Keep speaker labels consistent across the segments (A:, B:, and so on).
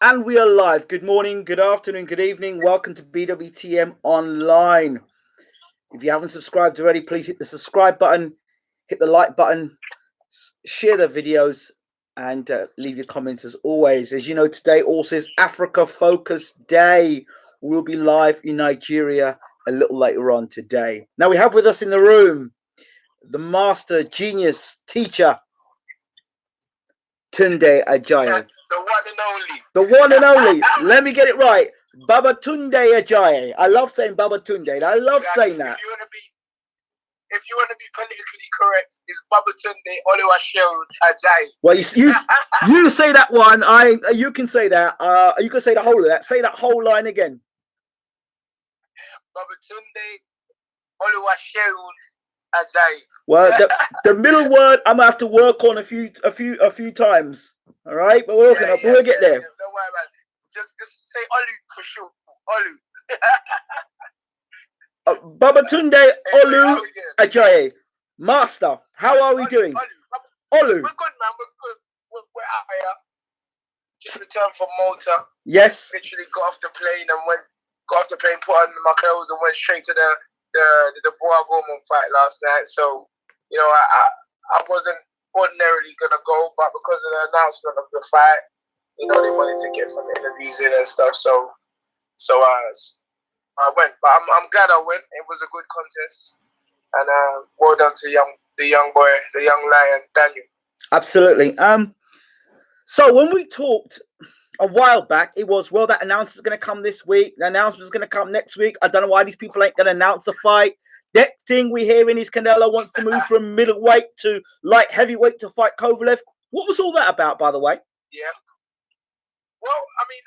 A: And we are live. Good morning, good afternoon, good evening. Welcome to BWTM Online. If you haven't subscribed already, please hit the subscribe button, hit the like button, share the videos, and leave your comments as always. As you know, today also is Africa Focus Day. We'll be live in Nigeria a little later on today. Now we have with us in the room the master, genius, teacher, Tunde Ajayi.
B: The one and only.
A: The one and only. Let me get it right. Tunde Ajayi. I love saying Tunde. I love saying that.
B: If you want to be politically correct, it's Tunde Ajayi.
A: Well, you say that one. You can say that. You can say the whole of that. Say that whole line again.
B: Tunde Ajayi.
A: Well, the middle word I'm gonna have to work on a few times. All right, but we'll get there.
B: Don't worry about it. Just say Olu for sure. Olu.
A: Babatunde Olu Ajayi. Master, how are we doing?
B: Olu. We're good, man. We're good. We're out here. Just returned from Malta.
A: Yes.
B: Literally got off the plane, put on my clothes, and went straight to the Boa Gorman fight last night. So, you know, I wasn't ordinarily gonna go, but because of the announcement of the fight, you know, they wanted to get some interviews in and stuff. So I went, but I'm glad I went. It was a good contest, and well done to the young boy, the young lion, Daniel.
A: Absolutely. So when we talked a while back, it was, well, that announcement's going to come this week. The announcement's going to come next week. I don't know why these people ain't going to announce the fight. Next thing we're hearing is Canelo wants to move from middleweight to light heavyweight to fight Kovalev. What was all that about, by the way?
B: Yeah. Well, I mean,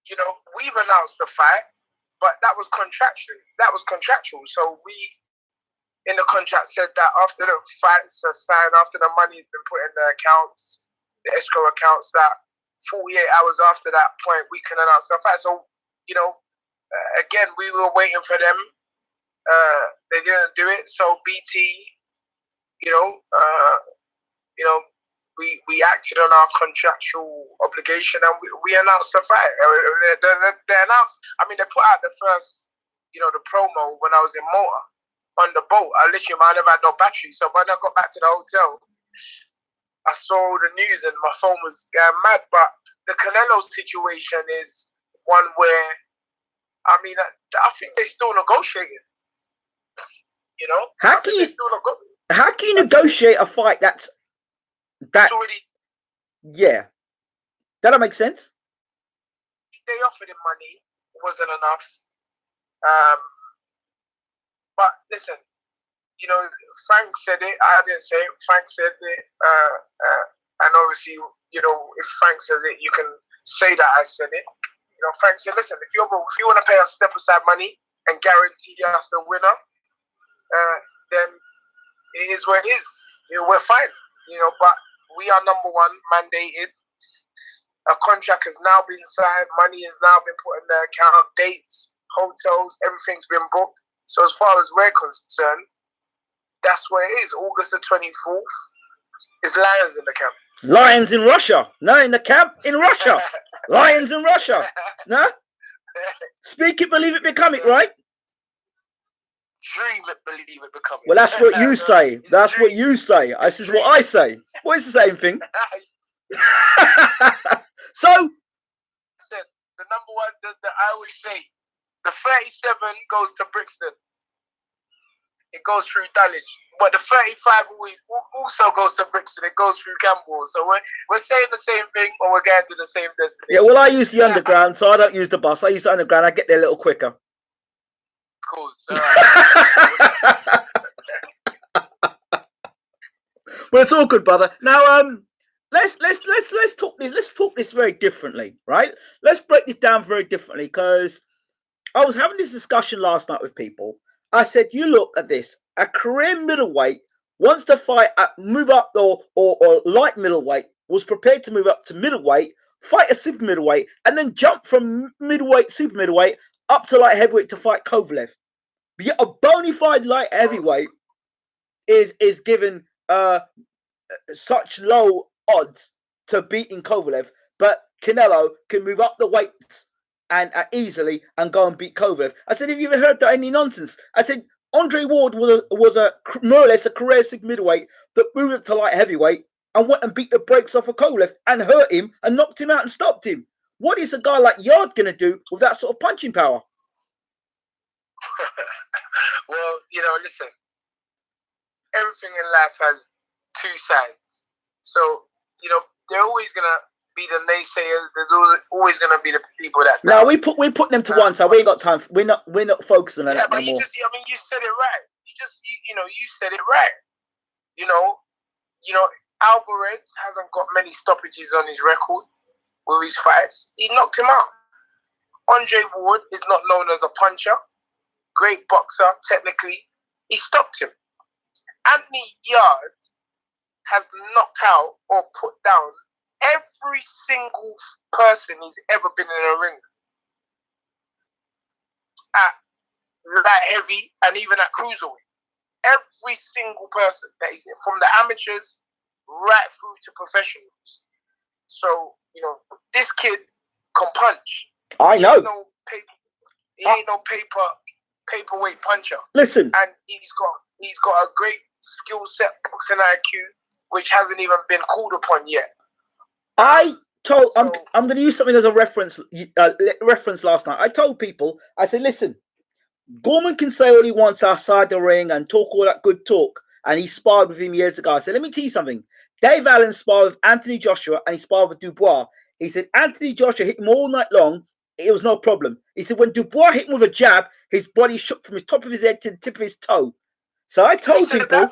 B: you know, we've announced the fight, but that was contractual. So we, in the contract, said that after the fights are signed, after the money's been put in the accounts, the escrow accounts, that 48 hours after that point, we can announce the fight. So, you know, again, we were waiting for them. They didn't do it. So BT, we acted on our contractual obligation, and we announced the fight. They announced. I mean, they put out the first, the promo when I was in Malta on the boat. I never had no battery. So when I got back to the hotel, I saw the news and my phone was going mad. But the Canelo situation is one where, I mean, I think they're still negotiating. You know,
A: how can you negotiate a fight that? Yeah, that'll make sense.
B: They offered him money, it wasn't enough. But listen, Frank said it. I didn't say it. Frank said it. And obviously, if Frank says it, you can say that I said it. Frank said, listen, if you want to pay us step aside money and guarantee us the winner, then it is what it is. We're fine. But we are number one, mandated. A contract has now been signed. Money has now been put in the account. Dates, hotels, everything's been booked. So as far as we're concerned, that's where it is. August the 24th is Lions in the camp.
A: Lions in Russia. No, in the camp in Russia. Lions in Russia. No? Speak it, believe it, become it, right?
B: Dream it, believe it, become it.
A: Well, that's what you say. That's what you say. This is what I say. Well, it's the same thing. So,
B: listen, the number one, I always say, the 37 goes to Brixton. It goes through Dulwich. But the 35 also goes to Brixton. It goes through Campbell. So we're saying the same thing, but we're going to the same destination.
A: Yeah, well, I use the underground, so I don't use the bus. I use the underground. I get there a little quicker.
B: Cool. All right.
A: Well, it's all good, brother. Now, let's talk this. Let's talk this very differently, right? Let's break this down very differently, because I was having this discussion last night with people. I said, you look at this. A career middleweight wants to fight move up or light middleweight, was prepared to move up to middleweight, fight a super middleweight, and then jump from middleweight, super middleweight up to light heavyweight to fight Kovalev. But yet a bona fide light heavyweight is given such low odds to beating Kovalev, but Canelo can move up the weights and easily and go and beat Kovalev. I said, have you ever heard that any nonsense? I said, Andre Ward was a more or less a career middleweight that moved up to light heavyweight and went and beat the brakes off of Kovalev and hurt him and knocked him out and stopped him. What is a guy like Yarde going to do with that sort of punching power?
B: Well, listen, everything in life has two sides. So, they're always going to be the naysayers. There's always going to be the people that...
A: No, we put them to one side. We ain't got time. We're not focusing on that
B: but
A: anymore.
B: You said it right. You said it right. Alvarez hasn't got many stoppages on his record with his fights. He knocked him out. Andre Ward is not known as a puncher. Great boxer, technically. He stopped him. Anthony Yarde has knocked out or put down every single person he's ever been in a ring at light heavy and even at cruiserweight. Every single person that he's in, from the amateurs right through to professionals. So, this kid can punch.
A: I know.
B: He ain't no paperweight puncher.
A: Listen.
B: And he's got a great skill set, boxing IQ, which hasn't even been called upon yet. I'm
A: going to use something as a reference last night. I told people, I said, listen, Gorman can say all he wants outside the ring and talk all that good talk. And he sparred with him years ago. I said, let me tell you something. Dave Allen sparred with Anthony Joshua and he sparred with Dubois. He said, Anthony Joshua hit him all night long. It was no problem. He said, when Dubois hit him with a jab, his body shook from the top of his head to the tip of his toe. So I told people,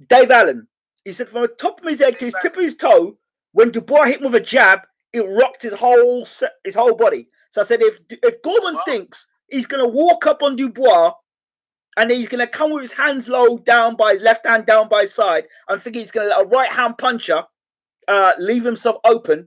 A: Dave Allen, he said, from the top of his head to his tip of his toe, when Dubois hit him with a jab, it rocked his whole body. So I said, if Gorman thinks he's going to walk up on Dubois and he's going to come with his hands low down by his left hand down by his side, I'm thinking he's going to let a right hand puncher leave himself open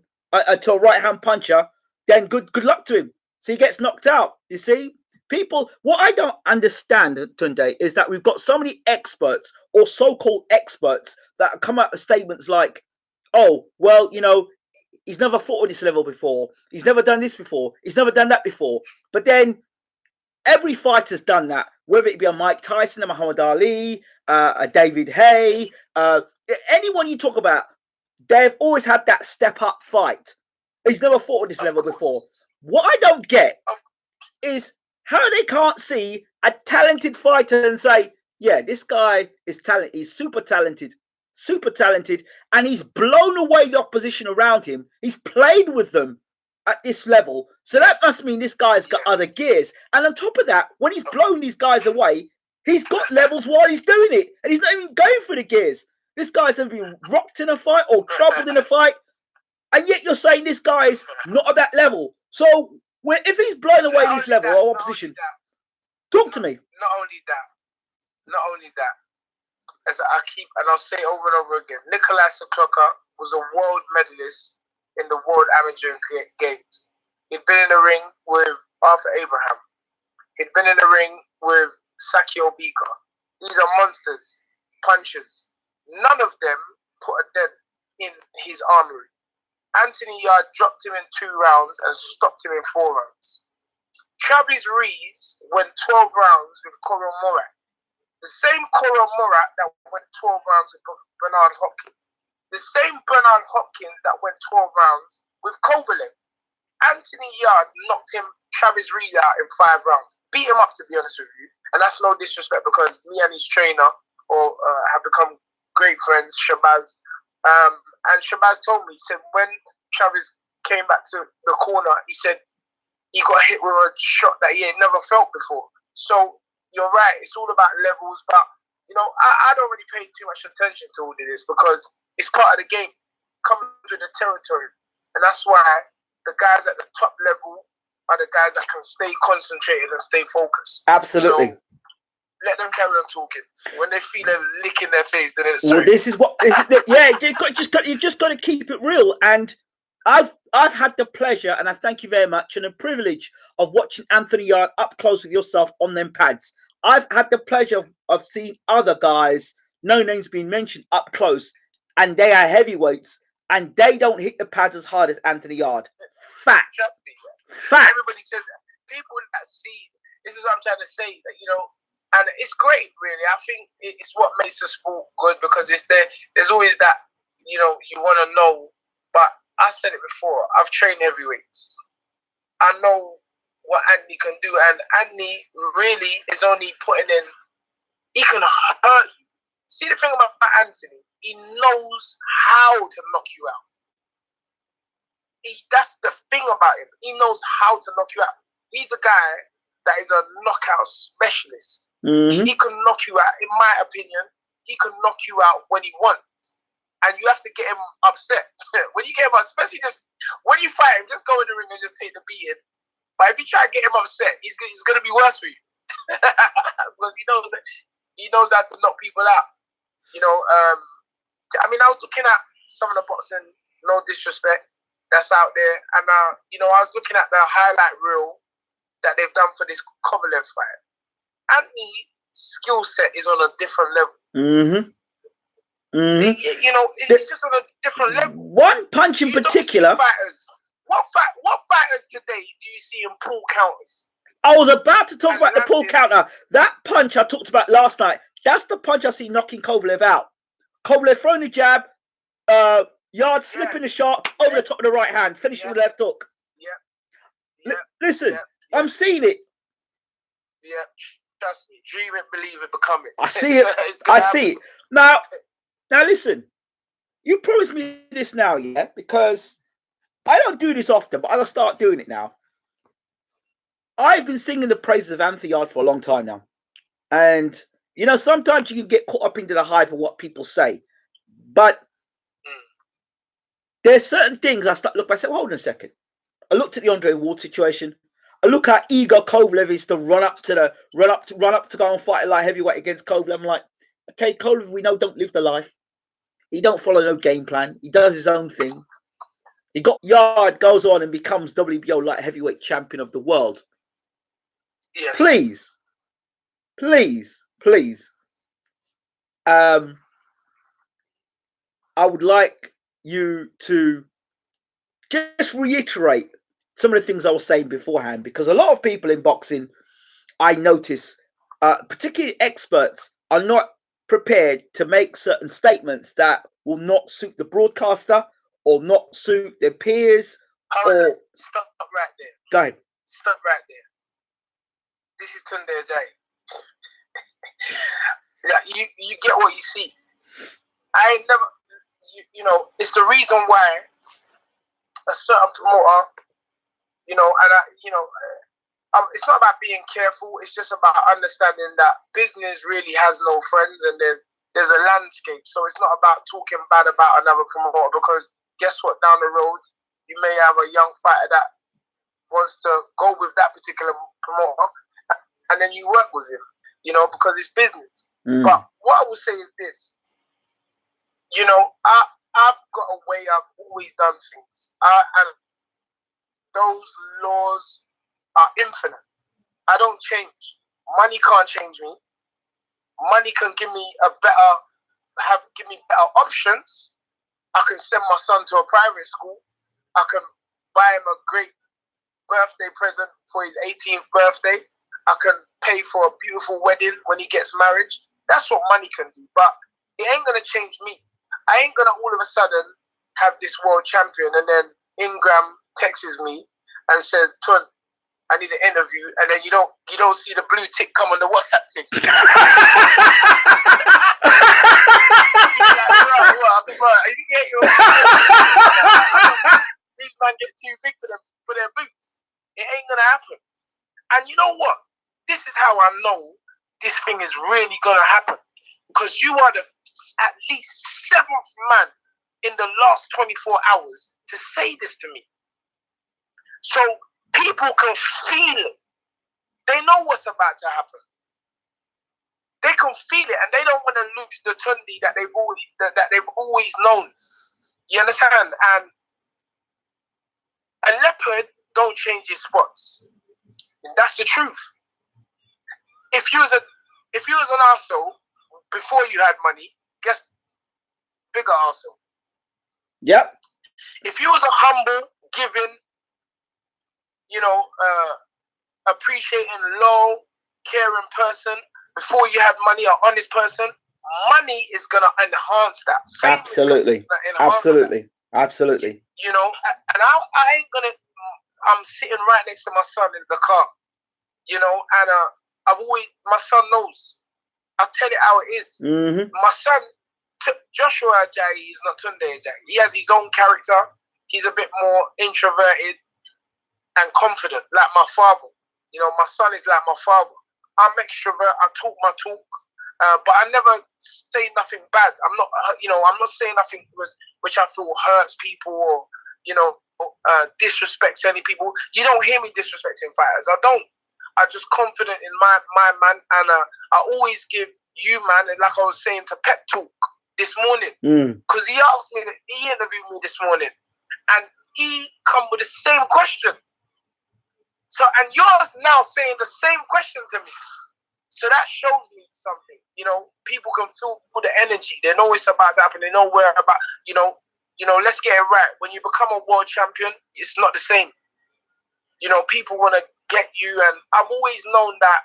A: to a right hand puncher, then good luck to him. So he gets knocked out. You see, people, what I don't understand, Tunde, is that we've got so many experts or so-called experts that come out with statements like, oh, well, he's never fought at this level before. He's never done this before. He's never done that before. But then every fighter's done that, whether it be a Mike Tyson, a Muhammad Ali, a David Hay, anyone you talk about, they've always had that step-up fight. He's never fought at this level before. What I don't get is how they can't see a talented fighter and say, yeah, this guy is talented. He's super talented, and he's blown away the opposition around him. He's played with them at this level. So that must mean this guy's got other gears. And on top of that, when he's blown these guys away, he's got levels while he's doing it. And he's not even going for the gears. This guy's never been rocked in a fight or troubled in a fight. And yet you're saying this guy's not at that level. So if he's blown away this level or opposition, talk to me.
B: Not only that, as I'll say over and over again, Nikolai Sokloka was a world medalist in the World Amateur Games. He'd been in the ring with Arthur Abraham. He'd been in the ring with Saki Obika. These are monsters, punchers. None of them put a dent in his armory. Anthony Yarde dropped him in 2 rounds and stopped him in 4 rounds. Travis Rees went 12 rounds with Coral Morat. The same Coral Morat that went 12 rounds with Bernard Hopkins. The same Bernard Hopkins that went 12 rounds with Kovalev. Anthony Yarde knocked Travis Rees out in 5 rounds. Beat him up, to be honest with you. And that's no disrespect because me and his trainer have become great friends, Shabazz. And Shabazz told me, he said, when Travis came back to the corner, he said he got hit with a shot that he had never felt before. So you're right, it's all about levels, but I don't really pay too much attention to all of this because it's part of the game, comes with the territory. And that's why the guys at the top level are the guys that can stay concentrated and stay focused.
A: Absolutely.
B: So, let them carry on talking. When they feel a lick in their face, then it's
A: well, this is what. Yeah, you just got to keep it real. And I've had the pleasure, and I thank you very much, and the privilege of watching Anthony Yarde up close with yourself on them pads. I've had the pleasure of seeing other guys, no names being mentioned, up close, and they are heavyweights, and they don't hit the pads as hard as Anthony Yarde. Fact.
B: Trust me.
A: Fact.
B: Everybody says that. People that see, this is what I'm trying to say, that, you know, and it's great, really. I think it's what makes the sport good, because it's there. There's always that, you know, you want to know. But I said it before, I've trained heavyweights. I know what Anthony can do, and Anthony really is only putting in, he can hurt you. See, the thing about Anthony, he knows how to knock you out. That's the thing about him. He knows how to knock you out. He's a guy that is a knockout specialist.
A: Mm-hmm.
B: He can knock you out, in my opinion. He can knock you out when he wants. And you have to get him upset. When you get him upset, especially just when you fight him, just go in the ring and just take the beating. But if you try to get him upset, he's going to be worse for you. Because he knows how to knock people out. You know, I mean, I was looking at some of the boxing, no disrespect, that's out there. And, you know, I was looking at the highlight reel that they've done for this Kovalev fight. Anthony's skill set is on a different level. Mm-hmm. Mm-hmm. You know, it's just on a different level.
A: One punch in particular.
B: What fighters today do you see in pull counters?
A: I was about to talk about the pull counter. That punch I talked about last night, that's the punch I see knocking Kovalev out. Kovalev throwing the jab, Yarde slipping the shot over the top of the right hand, finishing with the left hook. Listen, I'm seeing it.
B: Yeah, trust me. Dream it, believe it, become it.
A: I see it. I see it. Now listen. You promised me this now, yeah? Because I don't do this often, but I'll start doing it now. I've been singing the praises of Anthony Yarde for a long time now. And, you know, sometimes you can get caught up into the hype of what people say. But there's certain things I look back and say, well, hold on a second. I looked at the Andre Ward situation. I look how eager Kovalev is to run up to go and fight a light heavyweight against Kovalev. I'm like, okay, Kovalev, we know don't live the life. He don't follow no game plan. He does his own thing. He got Yarde, goes on and becomes WBO light heavyweight champion of the world. Yes. Please. I would like you to just reiterate some of the things I was saying beforehand, because a lot of people in boxing, I notice, particularly experts, are not prepared to make certain statements that will not suit the broadcaster or not suit their peers.
B: Stop right there.
A: Go ahead.
B: Stop right there. This is Tunde Ajayi. Yeah, you get what you see. I ain't never, you know, it's the reason why a certain promoter, you know, and it's not about being careful. It's just about understanding that business really has no friends, and there's a landscape. So it's not about talking bad about another promoter, because guess what? Down the road, you may have a young fighter that wants to go with that particular promoter, and then you work with him, you know, because it's business. But what I will say is this, you know, I've got a way I've always done things, and those laws are infinite. I don't change. Money can't change me. Money can give me give me better options. I can send my son to a private school. I can buy him a great birthday present for his 18th birthday. I can pay for a beautiful wedding when he gets married. That's what money can do. But it ain't going to change me. I ain't going to all of a sudden have this world champion and then Ingram texts me and says, Tun, I need an interview, and then you don't see the blue tick come on the WhatsApp tick. Like, these men get too big for their boots. It ain't gonna happen. And you know what? This is how I know this thing is really gonna happen. Because you are at least 7th man in the last 24 hours to say this to me. So people can feel it. They know what's about to happen. They can feel it, and they don't want to lose the Tunde that they've always known. You understand? And a leopard don't change his spots. And that's the truth. If you was an arsehole before you had money, guess bigger arsehole.
A: Yep.
B: If you was a humble, giving, appreciating, low, caring person before you had money, an honest person, money is gonna enhance that. Fame
A: Absolutely.
B: is gonna enhance
A: Absolutely.
B: that.
A: Absolutely.
B: And I ain't gonna. I'm sitting right next to my son in the car, and my son knows. I'll tell it how it is.
A: Mm-hmm.
B: My son, Joshua Ajayi, is not Tunde Ajayi. He has his own character. He's a bit more introverted and confident, like my father. My son is like my father. I'm extrovert. I talk my talk, but I never say nothing bad. I'm not saying nothing which I feel hurts people or disrespects any people. You don't hear me disrespecting fighters. I don't. I'm just confident in my man, and I always give you, man, like I was saying to Pep Talk this morning, because he asked me, he interviewed me this morning, and he come with the same question. So, and yours now saying the same question to me. So that shows me something. People can feel the energy. They know it's about to happen. They know where about. Let's get it right. When you become a world champion, it's not the same. People want to get you, and I've always known that.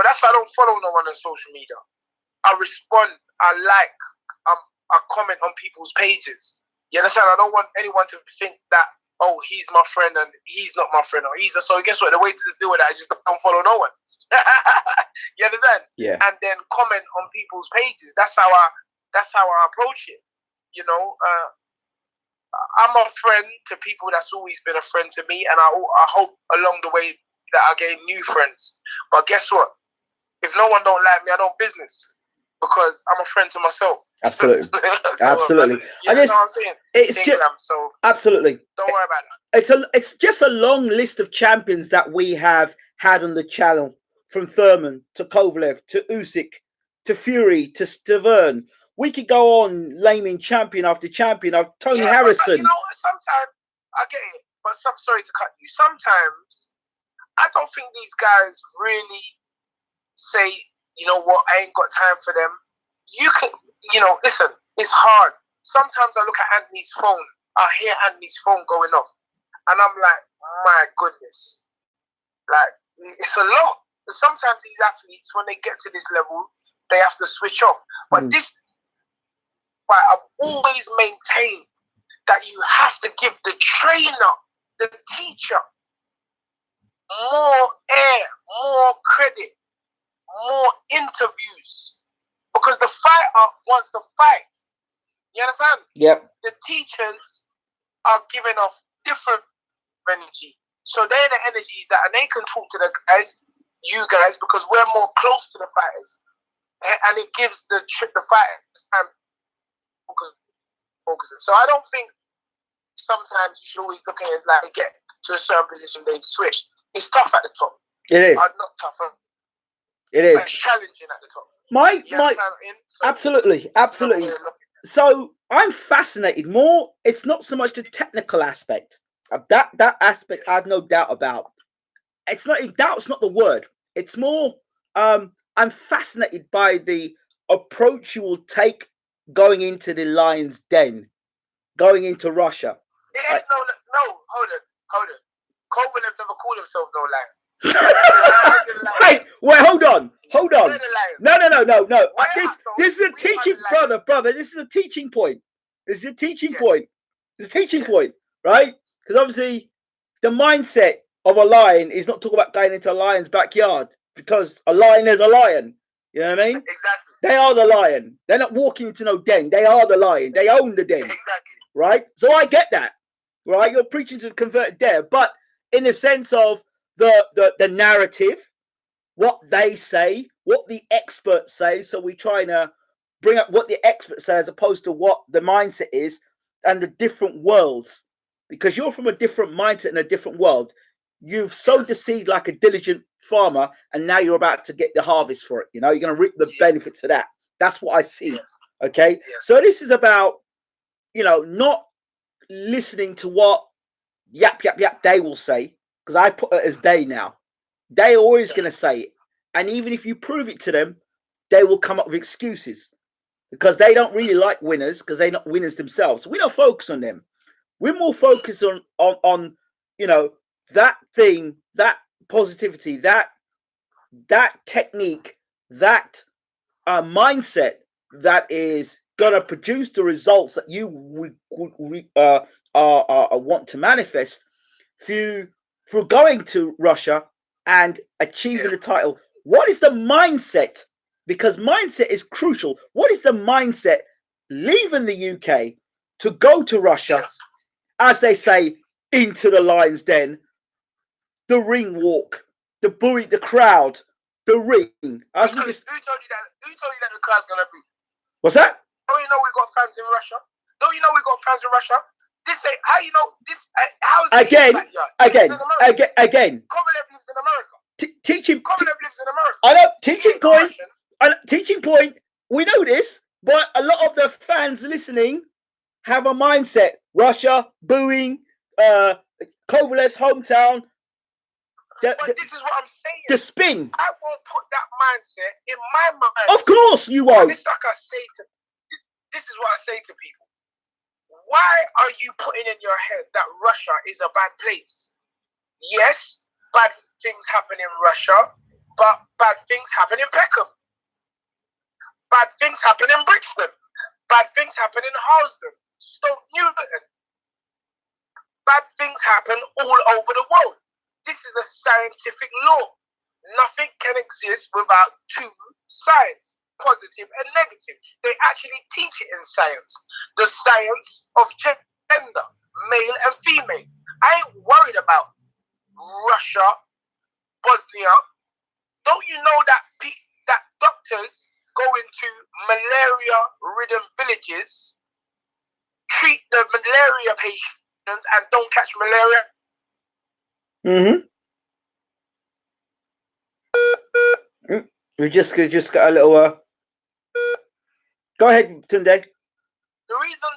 B: That's why I don't follow no one on social media. I respond. I like. I comment on people's pages. You understand? I don't want anyone to think that, oh, he's my friend and he's not my friend, or he's a. So guess what? The way to just deal with that, I just don't follow no one. You understand?
A: Yeah.
B: And then comment on people's pages. That's how I approach it. I'm a friend to people that's always been a friend to me, and I hope along the way that I gain new friends. But guess what? If no one don't like me, I don't business, because I'm a friend to myself.
A: Absolutely.
B: So,
A: absolutely.
B: You know what I'm saying?
A: It's
B: Ingram,
A: just
B: so
A: absolutely.
B: Don't worry about that.
A: It's just a long list of champions that we have had on the channel, from Thurman to Kovalev to Usyk to Fury to Stavern. We could go on naming champion after champion of Tony Harrison.
B: But, sometimes I get it, but sorry to cut you. Sometimes I don't think these guys really say, you know what, I ain't got time for them. You can, listen, it's hard. Sometimes I look at Anthony's phone. I hear Anthony's phone going off, and I'm like, my goodness, like, it's a lot. Sometimes these athletes, when they get to this level, they have to switch off. But I've always maintained that you have to give the trainer, the teacher, more air, more credit, more interviews, because the fighter wants to fight. You understand?
A: Yep.
B: The teachers are giving off different energy, so they're the energies that, and they can talk to you guys, because we're more close to the fighters, and it gives the fighters time focusing. So I don't think sometimes you should always look at it as like, they get to a certain position, they switch. It's tough at the top.
A: It is.
B: Not tougher.
A: It is.
B: It's challenging at the top.
A: Absolutely. So I'm fascinated more. It's not so much the technical aspect. That aspect I have no doubt about. It's not doubt's not the word. It's more I'm fascinated by the approach you will take going into the lion's den, going into Russia.
B: No, hold on. Kovalev never called himself no lion.
A: Wait, hold on. No. This is a teaching, brother. This is a teaching point. This is a teaching point. It's a teaching point, right? Because obviously, the mindset of a lion is not talking about going into a lion's backyard, because a lion is a lion. You know what I mean?
B: Exactly.
A: They are the lion. They're not walking into no den. They are the lion. They own the den.
B: Exactly.
A: Right? So I get that. Right? You're preaching to the converted there, but in the sense of the narrative, what they say, what the experts say. So we're trying to bring up what the experts say as opposed to what the mindset is, and the different worlds. Because you're from a different mindset in a different world. You've sowed the seed like a diligent farmer, and now you're about to get the harvest for it. You're going to reap the benefits of that. That's what I see. Okay? So this is about, not listening to what yap they will say, because I put it as they now. They're always going to say it. And even if you prove it to them, they will come up with excuses. because they don't really like winners because they're not winners themselves. So we don't focus on them. We're more focused on you know, that thing, that positivity, that technique, that mindset that is gonna produce the results that you want to manifest through going to Russia and achieving the title. What is the mindset? Because mindset is crucial. What is the mindset leaving the UK to go to Russia, as they say, into the lion's den, the ring walk, the booing, the crowd, the ring?
B: Who told you that? Who told you that the crowd's gonna be?
A: What's that?
B: Don't you know we got fans in Russia? Don't you know we got fans in Russia? This ain't how you know this. How's
A: again?
B: Kovalev lives in America.
A: Kovalev
B: lives in America.
A: I know. Teaching point. We know this, but a lot of the fans listening have a mindset: Russia, booing, Kovalev's hometown.
B: But this is what I'm saying.
A: The spin.
B: I won't put that mindset in my mind.
A: Of course you won't.
B: This is what I say to people. Why are you putting in your head that Russia is a bad place? Yes, bad things happen in Russia, but bad things happen in Peckham. Bad things happen in Brixton. Bad things happen in Harlesden, Stoke Newton. Bad things happen all over the world. This is a scientific law. Nothing can exist without two sides, positive and negative. They actually teach it in science. The science of gender, male and female. I ain't worried about Russia, Bosnia. Don't you know that doctors go into malaria-ridden villages, treat the malaria patients and don't catch malaria?
A: We just got a little. Go ahead, Tunde.
B: The reason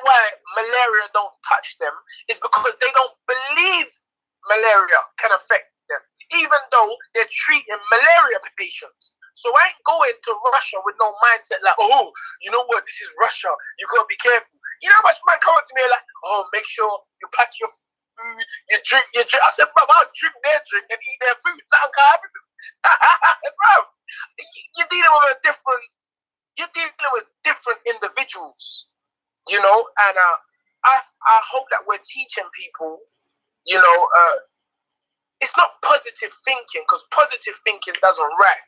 B: why malaria don't touch them is because they don't believe malaria can affect them, even though they're treating malaria patients. So I ain't going to Russia with no mindset like, oh, you know what, this is Russia, you gotta be careful. You know how much man come up to me like, oh, make sure you pack your food, you drink. I said, bro, I'll drink their drink and eat their food. Nothing can happen to me. Bro, you're dealing with different individuals, you know, and I hope that we're teaching people, you know, it's not positive thinking, because positive thinking doesn't work.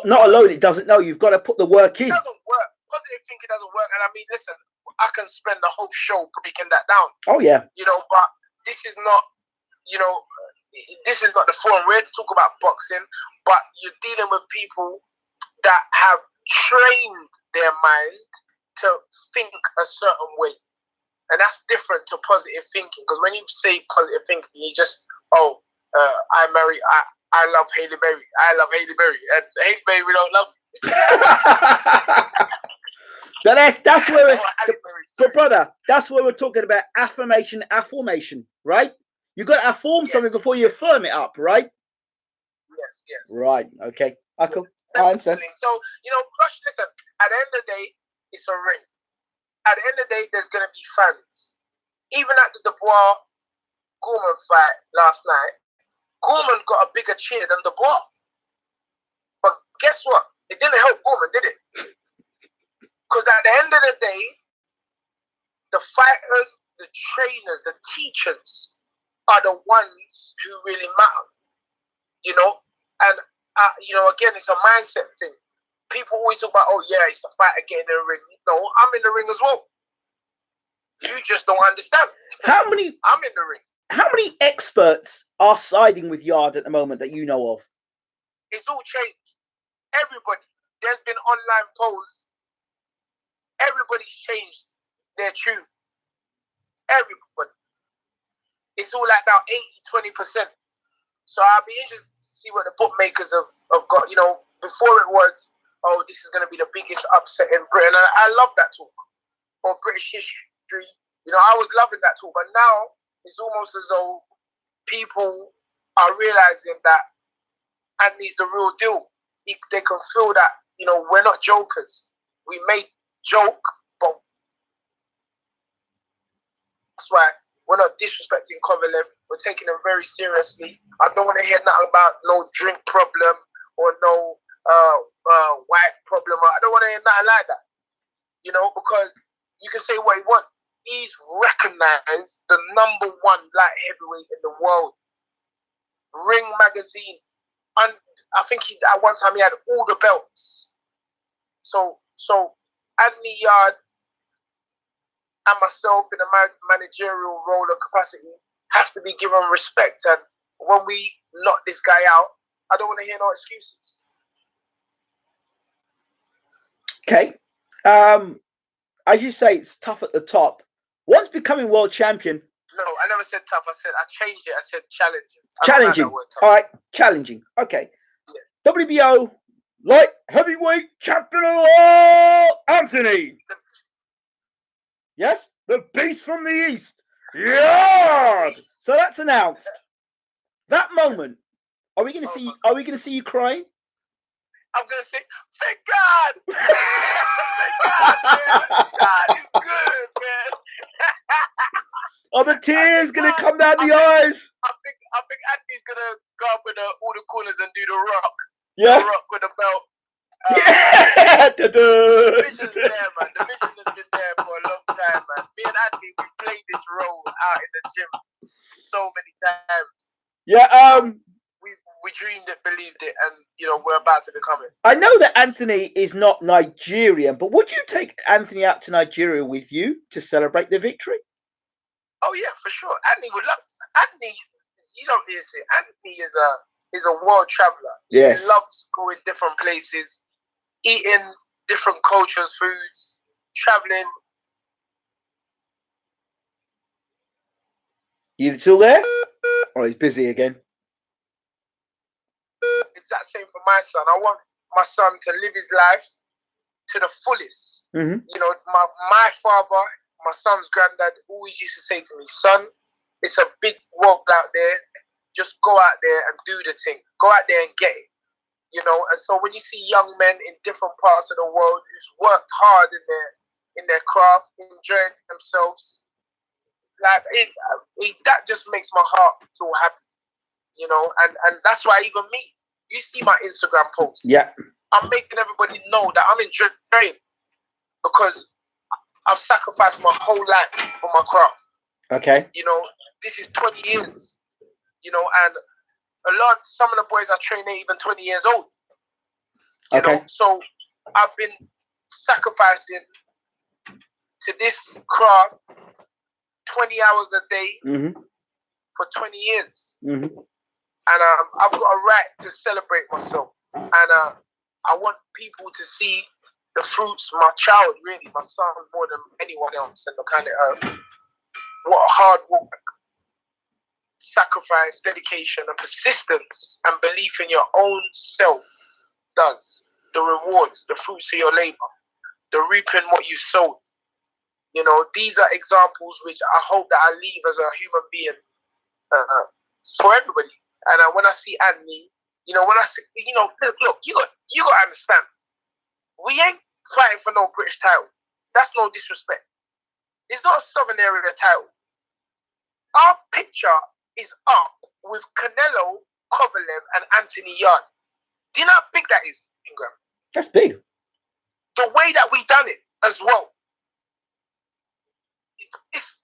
A: Not alone it doesn't. No, you've got to put the work in.
B: It doesn't work. Positive thinking doesn't work. And I mean, listen, I can spend the whole show breaking that down.
A: Oh yeah.
B: You know, but this is not, you know, this is not the forum. We're to talk about boxing, but you're dealing with people that have trained their mind to think a certain way. And that's different to positive thinking. Because when you say positive thinking, you just, I love Hailey Berry. I love Hailey Berry. And Hailey Berry, we don't love
A: That's where but brother, that's where we're talking about affirmation, right? You got to affirm something before you affirm it up, right?
B: Yes.
A: Right. Okay. Cool. I understand.
B: So, you know, Rush, listen, at the end of the day, it's a ring. At the end of the day, there's going to be fans. Even at the Dubois Gorman fight last night, Gorman got a bigger cheer than Dubois. But guess what? It didn't help Gorman, did it? Because at the end of the day, the fighters, the trainers, the teachers are the ones who really matter. You know? And, you know, again, it's a mindset thing. People always talk about, oh, yeah, it's the fighter getting in the ring. No, I'm in the ring as well. You just don't understand. I'm in the ring.
A: How many experts are siding with Yarde at the moment that you know of?
B: It's all changed. Everybody. There's been online polls. Everybody's changed their tune. Everybody. It's all like now 80-20%. So I'll be interested to see what the bookmakers have got. You know, before it was, oh, this is going to be the biggest upset in Britain. And I love that talk. Or British history. You know, I was loving that talk. But now it's almost as though people are realizing that Anthony's the real deal. They can feel that, you know, we're not jokers. we may joke, but that's why we're not disrespecting Kovalev. We're taking him very seriously. I don't want to hear nothing about no drink problem or no wife problem. I don't want to hear nothing like that. You know, because you can say what you want. He's recognized the #1 light heavyweight in the world. Ring magazine. And I think at one time he had all the belts. So Anthony Yarde and myself in a managerial role or capacity have to be given respect. And when we knock this guy out, I don't want to hear no excuses.
A: Okay. As you say, it's tough at the top. Once becoming world champion.
B: No, I never said tough. I changed it. I said challenging.
A: Challenging. All right, challenging. Okay. Yeah. WBO light heavyweight champion of the world, Anthony. Yes, the beast from the east. Yeah. So that's announced. That moment. Are we going to see? Are we going to see you crying?
B: I'm going to say, thank God. Thank God, man. God is good, man.
A: Are the tears going to come down the eyes?
B: I think Anthony's going to go up in all the corners and do the rock.
A: Yeah.
B: The rock with the belt.
A: The
B: vision's there, man. The vision has been there for a long time, man. Me and Anthony, we played this role out in the gym so many times.
A: Yeah.
B: We dreamed it, believed it, and you know we're about to become it.
A: I know that Anthony is not Nigerian, but would you take Anthony out to Nigeria with you to celebrate the victory?
B: Oh yeah, for sure. Anthony would love. Anthony, you don't need to say. Anthony is a world traveler.
A: Yes.
B: He loves going different places, eating different cultures, foods, traveling.
A: You still there? Oh, he's busy again.
B: Exact same for my son. I want my son to live his life to the fullest.
A: Mm-hmm.
B: You know, my father, my son's granddad, always used to say to me, son, it's a big world out there. Just go out there and do the thing. Go out there and get it. You know, and so when you see young men in different parts of the world who's worked hard in their craft, enjoying themselves, like that just makes my heart feel happy. You know, and that's why even me, you see my Instagram posts.
A: Yeah.
B: I'm making everybody know that I'm enjoying because I've sacrificed my whole life for my craft.
A: Okay.
B: You know, this is 20 years. You know, and some of the boys I train are even 20 years old. You know, so I've been sacrificing to this craft 20 hours a day for 20 years.
A: Mm-hmm.
B: And I've got a right to celebrate myself. And I want people to see the fruits, my child, really, my son, more than anyone else in the planet Earth. What hard work, sacrifice, dedication, and persistence and belief in your own self does. The rewards, the fruits of your labor, the reaping what you sowed. You know, these are examples which I hope that I leave as a human being for everybody. And when I see Anthony, you know, when I see, you know, look, you got to understand, we ain't fighting for no British title. That's no disrespect. It's not a Southern area title. Our picture is up with Canelo, Kovalev, and Anthony Yarde. Do you know how big that is, Ingram?
A: That's big. The
B: way that we done it as well.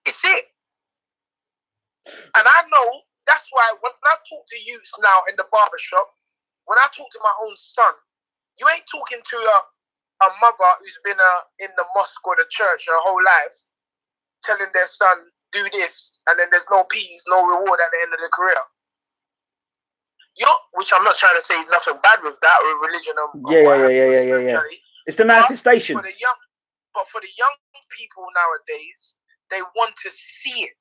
B: It's it. And I know that's why when I talk to youths now in the barbershop, when I talk to my own son, you ain't talking to a mother who's been in the mosque or the church her whole life, telling their son, do this, and then there's no peace, no reward at the end of the career. Which I'm not trying to say nothing bad with that, or religion.
A: Yeah. It's the manifestation.
B: But for the young people nowadays, they want to see it.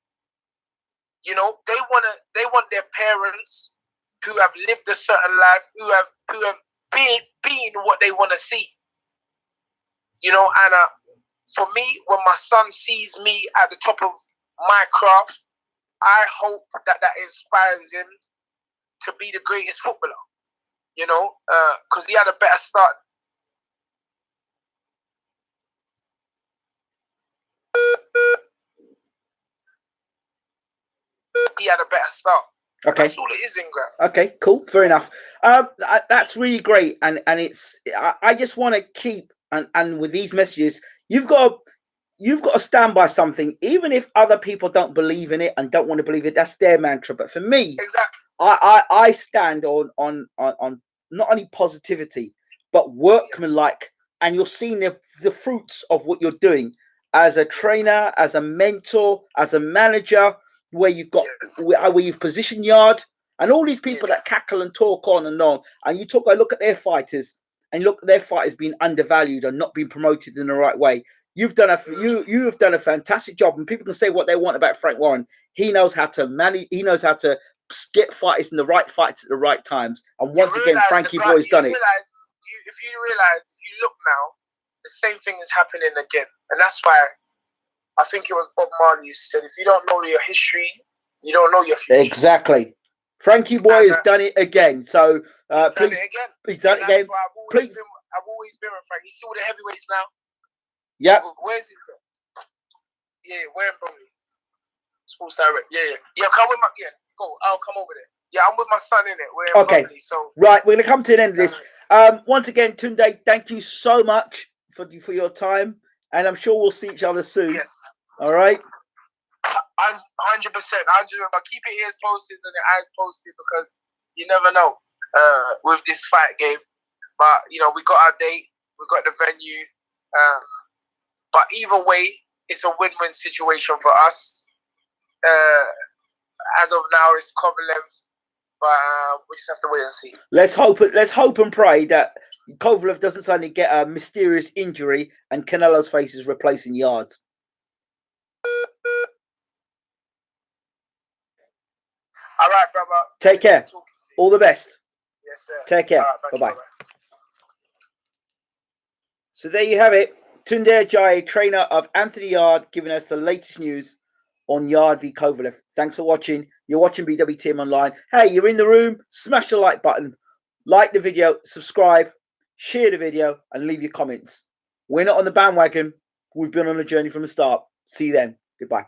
B: You know, they want their parents who have lived a certain life, who have been what they want to see. You know, and for me, when my son sees me at the top of my craft, I hope that inspires him to be the greatest footballer. You know, because he had a better start he had a better start.
A: Okay.
B: That's all it is, Ingram.
A: Okay, cool. Fair enough. That's really great. And it's, I just want to keep, and with these messages, you've got to stand by something, even if other people don't believe in it and don't want to believe it. That's their mantra. But for me,
B: Exactly.
A: I stand on not only positivity, but workmanlike. And you're seeing the fruits of what you're doing as a trainer, as a mentor, as a manager, where you've got where you've positioned Yard and all these people that cackle and talk on, and you look at their fighters and look at their fighters being undervalued and not being promoted in the right way. You've done you have done a fantastic job, and people can say what they want about Frank Warren. He knows how to manage. He knows how to get fighters in the right fights at the right times. And once again, Frankie Boy's done it.
B: If you look now, the same thing is happening again, and that's why I think it was Bob Marley who said, "If you don't know your history, you don't know your future."
A: Exactly. Frankie Boy has done it again. So please, he's done it again. Please.
B: I've always been with Frank. You see all the heavyweights now.
A: Yeah.
B: Where's he from? Yeah, where in Bromley? Sports Direct. Yeah. Come with my go. I'll come over there. Yeah, I'm with my son in it. We're in Bromley, so right,
A: we're gonna come to the end of this. Once again, Tunde, thank you so much for your time, and I'm sure we'll see each other soon.
B: Yes.
A: All right.
B: 100%. But keep your ears posted and your eyes posted, because you never know with this fight game. But we got our date, we got the venue. But either way, it's a win-win situation for us. As of now, it's Kovalev, but we just have to wait and see.
A: Let's hope and pray that Kovalev doesn't suddenly get a mysterious injury and Canelo's face is replacing Yarde's.
B: All right, brother.
A: Take care. All the best.
B: Yes, sir.
A: Take care.
B: Right,
A: bye-bye. So there you have it. Tunde Ajayi, trainer of Anthony Yarde, giving us the latest news on Yarde v Kovalev. Thanks for watching. You're watching BWTM Online. Hey, you're in the room. Smash the like button. Like the video. Subscribe. Share the video. And leave your comments. We're not on the bandwagon. We've been on a journey from the start. See you then. Goodbye.